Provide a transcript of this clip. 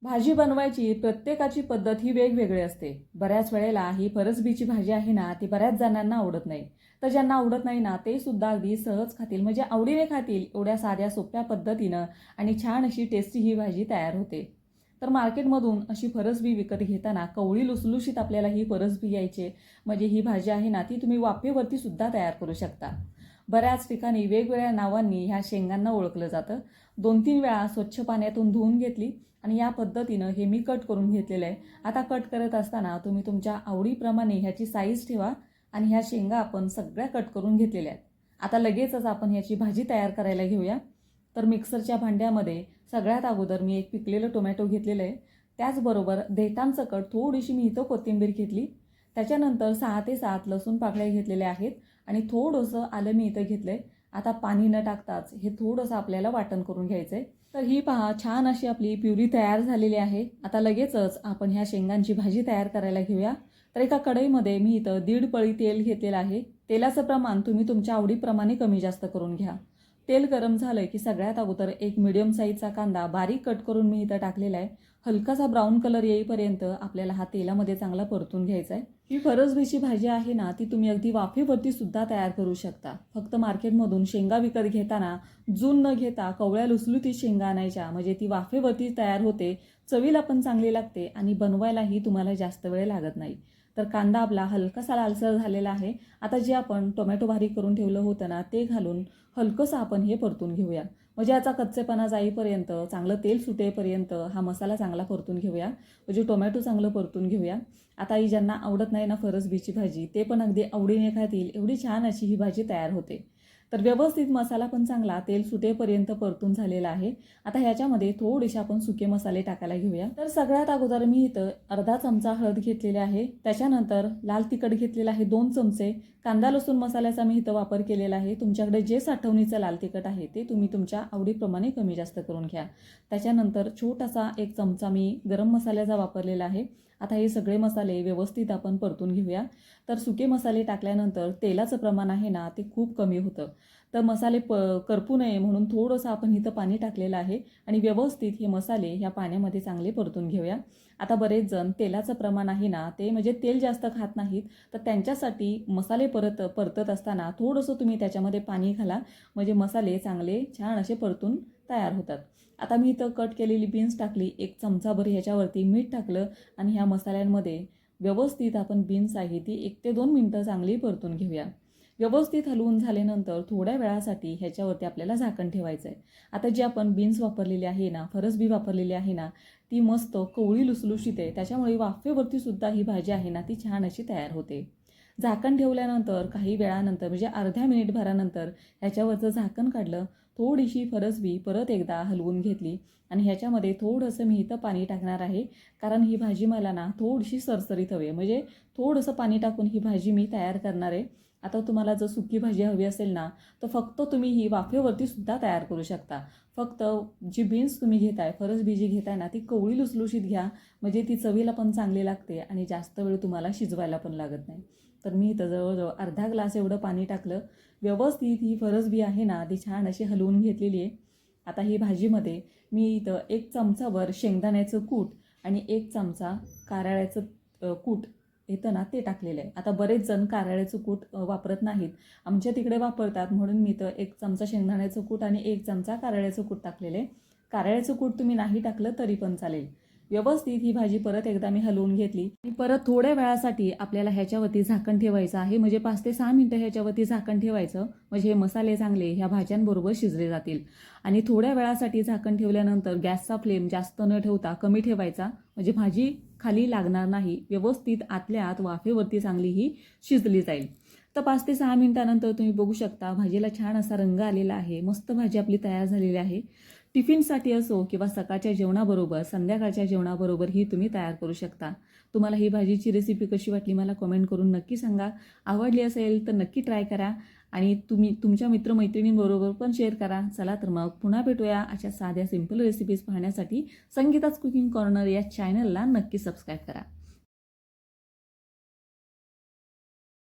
भाजी बनवायची प्रत्येकाची पद्धत ही वेगवेगळी असते। बऱ्याच वेळेला ही फरसबीची भाजी आहे ना, ती बऱ्याच जणांना आवडत नाही। तर ज्यांना आवडत नाही ना, ते सुद्धा अगदी सहज खातील, म्हणजे आवडीने खातील, एवढ्या साध्या सोप्या पद्धतीनं आणि छान अशी टेस्टी ही भाजी तयार होते। तर मार्केटमधून अशी फरसबी विकत घेताना कवळी लुसलुशीत आपल्याला ही फरसबी यायची, म्हणजे ही भाजी आहे ना, ती तुम्ही वाफेवरती सुद्धा तयार करू शकता। बऱ्याच ठिकाणी वेगवेगळ्या नावांनी ह्या शेंगांना ओळखलं जातं। 2-3 वेळा स्वच्छ पाण्यातून धुवून घेतली आणि या पद्धतीनं हे मी कट करून घेतलेलं आहे। आता कट करत असताना तुम्ही तुमच्या आवडीप्रमाणे ह्याची साईज ठेवा आणि ह्या शेंगा आपण सगळ्या कट करून घेतलेल्या आहेत। आता लगेचच आपण ह्याची भाजी तयार करायला घेऊया। तर मिक्सरच्या भांड्यामध्ये सगळ्यात अगोदर मी एक पिकलेलं टोमॅटो घेतलेलं आहे, त्याचबरोबर देठांसकट थोडीशी मी इथं कोथिंबीर घेतली, त्याच्यानंतर 6 ते 7 लसूण पाकळ्या घेतलेल्या आहेत आणि थोडंसं आलं मी इथं घेतलंय। आता पाणी न टाकताच हे थोडंसं आपल्याला वाटण करून घ्यायचंय। तर ही पहा, छान अशी आपली प्युरी तयार झालेली आहे। आता लगेचच आपण ह्या शेंगांची भाजी तयार करायला घेऊया। तर एका कढईमध्ये मी इथं 1.5 पळी तेल घेतलेलं आहे। तेलाचं प्रमाण तुम्ही तुमच्या आवडीप्रमाणे कमी जास्त करून घ्या। तेल गरम झालंय की सगळ्यात अगोदर एक मीडियम साईजचा कांदा बारीक कट करून मी इथं टाकलेला आहे। हलकासा ब्राऊन कलर येईपर्यंत आपल्याला हा तेलामध्ये चांगला परतून घ्यायचा आहे। ही फरसबीची भाजी आहे ना, ती तुम्ही अगदी वाफेवरती सुद्धा तयार करू शकता। फक्त मार्केटमधून शेंगा विकत घेताना जून न घेता कवळ्या लुसलुशीत शेंगा आणायच्या, म्हणजे ती वाफेवरती तयार होते, चवीला पण चांगली लागते आणि बनवायलाही तुम्हाला जास्त वेळ लागत नाही। तर कांदा आपला हलकासा लालसर झालेला आहे। आता जे आपण टोमॅटो बारीक करून ठेवलं होतं ना, ते घालून हलकंसं आपण हे परतून घेऊया, म्हणजे याचा कच्चेपणा जाईपर्यंत, चांगलं तेल सुटेपर्यंत हा मसाला चांगला परतून घेऊया, म्हणजे टोमॅटो चांगलं परतून घेऊया। आता ही ज्यांना आवडत नाही ना फरसबीची भाजी, ते पण अगदी आवडीने खातील, एवढी छान अशी ही भाजी तयार होते। तर व्यवस्थित मसाला पण चांगला तेल सुटेपर्यंत परतून झालेला आहे। आता ह्याच्यामध्ये थोडेसे आपण सुके मसाले टाकायला घेऊया। तर सगळ्यात अगोदर मी इथं अर्धा चमचा हळद घेतलेली आहे, त्याच्यानंतर लाल तिखट घेतलेलं आहे 2 चमचे, कांदा लसूण मसाल्याचा मी इथं वापर केलेला आहे। तुमच्याकडे जे साठवणीचं लाल तिखट आहे ते तुम्ही तुमच्या आवडीप्रमाणे कमी जास्त करून घ्या। त्याच्यानंतर छोटासा 1 चमचा मी गरम मसाल्याचा वापरलेला आहे। आता हे सगळे मसाले व्यवस्थित आपण परतून घेऊया। तर सुके मसाले टाकल्यानंतर तेलाचं प्रमाण आहे ना, ते खूप कमी होतं। तर मसाले करपू नये म्हणून थोडंसं आपण इथं पाणी टाकलेलं आहे आणि व्यवस्थित हे मसाले ह्या पाण्यामध्ये चांगले परतून घेऊया। आता बरेच जण तेलाचं प्रमाण आहे ना, ते म्हणजे तेल जास्त खात नाहीत, तर त्यांच्यासाठी मसाले परतत असताना थोडंसं तुम्ही त्याच्यामध्ये पाणी घाला, म्हणजे मसाले चांगले छान असे परतून तयार होतात। आता मी इथं कट केलेली बीन्स टाकली, 1 चमचाभर ह्याच्यावरती मीठ टाकलं आणि ह्या मसाल्यांमध्ये व्यवस्थित आपण बीन्स आहे ती 1 ते 2 मिनिटं चांगली परतून घेऊया। व्यवस्थित हलवून झाल्यानंतर थोड्या वेळासाठी ह्याच्यावरती आपल्याला झाकण ठेवायचं आहे। आता जी आपण बीन्स वापरलेली आहे ना, फरसबी वापरलेली आहे ना, ती मस्त कवळी लुसलुशीत आहे, त्याच्यामुळे वाफेवरती सुद्धा ही भाजी आहे ना, ती छान अशी तयार होते। झाकण ठेवल्यानंतर काही वेळानंतर, म्हणजे अर्ध्या मिनिटभरानंतर ह्याच्यावरचं झाकण काढलं, थोडीशी फरसबी परत एकदा हलवून घेतली आणि ह्याच्यामध्ये थोडंसं मी इथं पाणी टाकणार आहे, कारण ही भाजी मला ना थोडीशी सरसरीत हवी आहे, म्हणजे थोडंसं पाणी टाकून ही भाजी मी तयार करणार आहे। आता तुम्हाला जर सुकी भाजी हवी असेल ना, तर फक्त तुम्ही ही वाफेवरती सुद्धा तयार करू शकता। फक्त जी बीन्स तुम्ही घेताय, फरसबी जी घेताय ना, ती कवळी लुसलुशीत घ्या, म्हणजे ती चवीला पण चांगली लागते आणि जास्त वेळ तुम्हाला शिजवायला पण लागत नाही। तर मी इथं जवळजवळ अर्धा ग्लास एवढं पाणी टाकलं। व्यवस्थित ही फरसबी आहे ना, ती छान अशी हलवून घेतलेली आहे। आता ही भाजीमध्ये मी इथं 1 चमचाभर शेंगदाण्याचं कूट आणि 1 चमचा कारळ्याचं कूट येतं ना, ते टाकलेलं आहे। आता बरेच जण कारळ्याचं कूट वापरत नाहीत, आमच्या तिकडे वापरतात, म्हणून मी इथं 1 चमचा शेंगदाण्याचं कूट आणि 1 चमचा कारळ्याचं कूट टाकलेलं आहे। कारळ्याचं कूट तुम्ही नाही टाकलं तरी पण चालेल। व्यवस्थित ही भाजी परत एकदा मी हलवून घेतली आणि परत थोड्या वेळासाठी आपल्याला ह्याच्यावरती झाकण ठेवायचं आहे, म्हणजे 5 ते 6 मिनिटं ह्याच्यावरती झाकण ठेवायचं, म्हणजे हे मसाले चांगले ह्या भाज्यांबरोबर शिजले जातील। आणि थोड्या वेळासाठी झाकण ठेवल्यानंतर गॅसचा फ्लेम जास्त न ठेवता कमी ठेवायचा, म्हणजे भाजी खाली लागणार नाही, व्यवस्थित आतल्या आत वाफेवरती चांगली ही शिजली जाईल। तर 5 ते 6 मिनिटानंतर तुम्ही बघू शकता भाजीला छान असा रंग आलेला आहे, मस्त भाजी आपली तयार झालेली आहे। टिफिनसाठी असो किंवा सकाळच्या जेवणाबरोबर, संध्याकाळच्या जेवणाबरोबर ही तुम्ही तयार करू शकता। तुम्हाला ही भाजीची रेसिपी कशी वाटली मला कमेंट करून नक्की सांगा। आवडली असेल तर नक्की ट्राय करा आणि तुम्ही तुमच्या मित्रमैत्रिणींबरोबर पण शेअर करा। चला तर मग पुन्हा भेटूया अशा साध्या सिंपल रेसिपीज पाहण्यासाठी संगीताच कुकिंग कॉर्नर या चॅनलला नक्की सबस्क्राईब करा।